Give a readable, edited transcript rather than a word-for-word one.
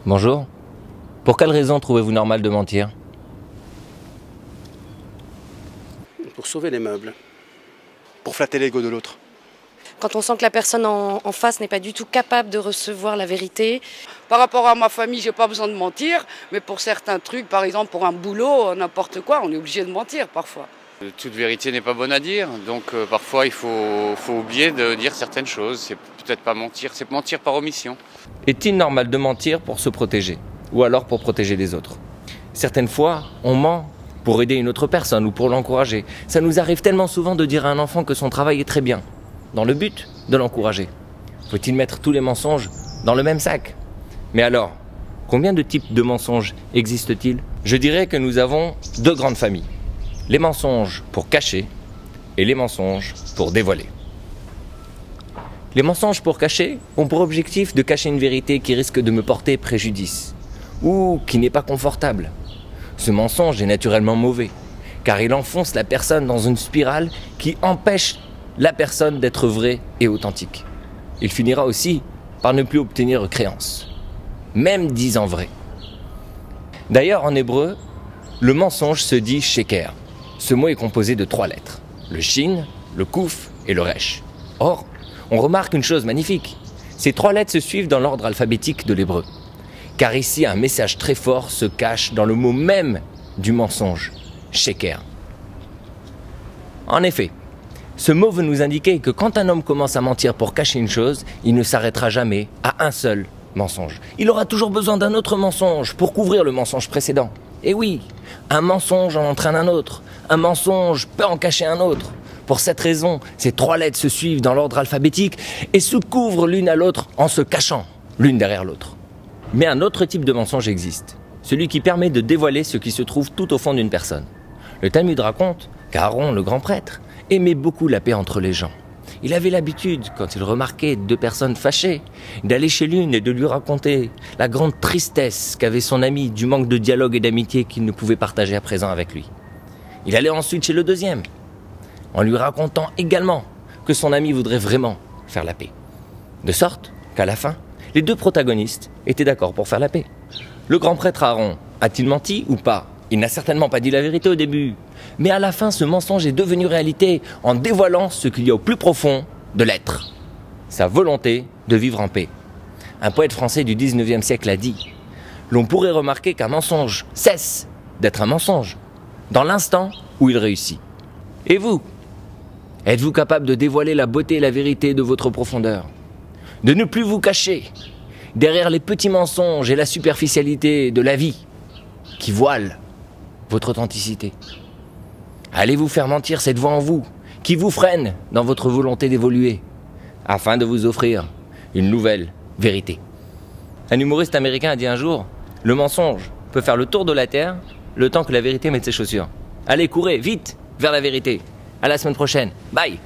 Bonjour. Pour quelle raison trouvez-vous normal de mentir? Pour sauver les meubles. Pour flatter l'ego de l'autre. Quand on sent que la personne en face n'est pas du tout capable de recevoir la vérité. Par rapport à ma famille, j'ai pas besoin de mentir, mais pour certains trucs, par exemple pour un boulot, n'importe quoi, on est obligé de mentir parfois. Toute vérité n'est pas bonne à dire, donc parfois il faut oublier de dire certaines choses. C'est peut-être pas mentir, c'est mentir par omission. Est-il normal de mentir pour se protéger, ou alors pour protéger les autres? Certaines fois, on ment pour aider une autre personne ou pour l'encourager. Ça nous arrive tellement souvent de dire à un enfant que son travail est très bien, dans le but de l'encourager. Faut-il mettre tous les mensonges dans le même sac? Mais alors, combien de types de mensonges existent-ils? Je dirais que nous avons deux grandes familles. Les mensonges pour cacher et les mensonges pour dévoiler. Les mensonges pour cacher ont pour objectif de cacher une vérité qui risque de me porter préjudice ou qui n'est pas confortable. Ce mensonge est naturellement mauvais car il enfonce la personne dans une spirale qui empêche la personne d'être vraie et authentique. Il finira aussi par ne plus obtenir créance, même disant vrai. D'ailleurs, en hébreu, le mensonge se dit sheker. Ce mot est composé de 3 lettres, le shin, le kouf et le resh. Or, on remarque une chose magnifique. Ces 3 lettres se suivent dans l'ordre alphabétique de l'hébreu. Car ici, un message très fort se cache dans le mot même du mensonge, sheker. En effet, ce mot veut nous indiquer que quand un homme commence à mentir pour cacher une chose, il ne s'arrêtera jamais à un seul mensonge. Il aura toujours besoin d'un autre mensonge pour couvrir le mensonge précédent. Et oui, un mensonge en entraîne un autre. Un mensonge peut en cacher un autre. Pour cette raison, ces 3 lettres se suivent dans l'ordre alphabétique et se couvrent l'une à l'autre en se cachant l'une derrière l'autre. Mais un autre type de mensonge existe, celui qui permet de dévoiler ce qui se trouve tout au fond d'une personne. Le Talmud raconte qu'Aaron, le grand prêtre, aimait beaucoup la paix entre les gens. Il avait l'habitude, quand il remarquait 2 personnes fâchées, d'aller chez l'une et de lui raconter la grande tristesse qu'avait son ami du manque de dialogue et d'amitié qu'il ne pouvait partager à présent avec lui. Il allait ensuite chez le deuxième, en lui racontant également que son ami voudrait vraiment faire la paix. De sorte qu'à la fin, les 2 protagonistes étaient d'accord pour faire la paix. Le grand prêtre Aaron a-t-il menti ou pas? Il n'a certainement pas dit la vérité au début. Mais à la fin, ce mensonge est devenu réalité en dévoilant ce qu'il y a au plus profond de l'être. Sa volonté de vivre en paix. Un poète français du 19e siècle a dit « L'on pourrait remarquer qu'un mensonge cesse d'être un mensonge dans l'instant où il réussit. » Et vous? Êtes-vous capable de dévoiler la beauté et la vérité de votre profondeur? De ne plus vous cacher derrière les petits mensonges et la superficialité de la vie qui voilent votre authenticité? Allez-vous faire mentir cette voix en vous qui vous freine dans votre volonté d'évoluer afin de vous offrir une nouvelle vérité? Un humoriste américain a dit un jour: le mensonge peut faire le tour de la terre le temps que la vérité mette ses chaussures. Allez, courez, vite, vers la vérité. À la semaine prochaine. Bye!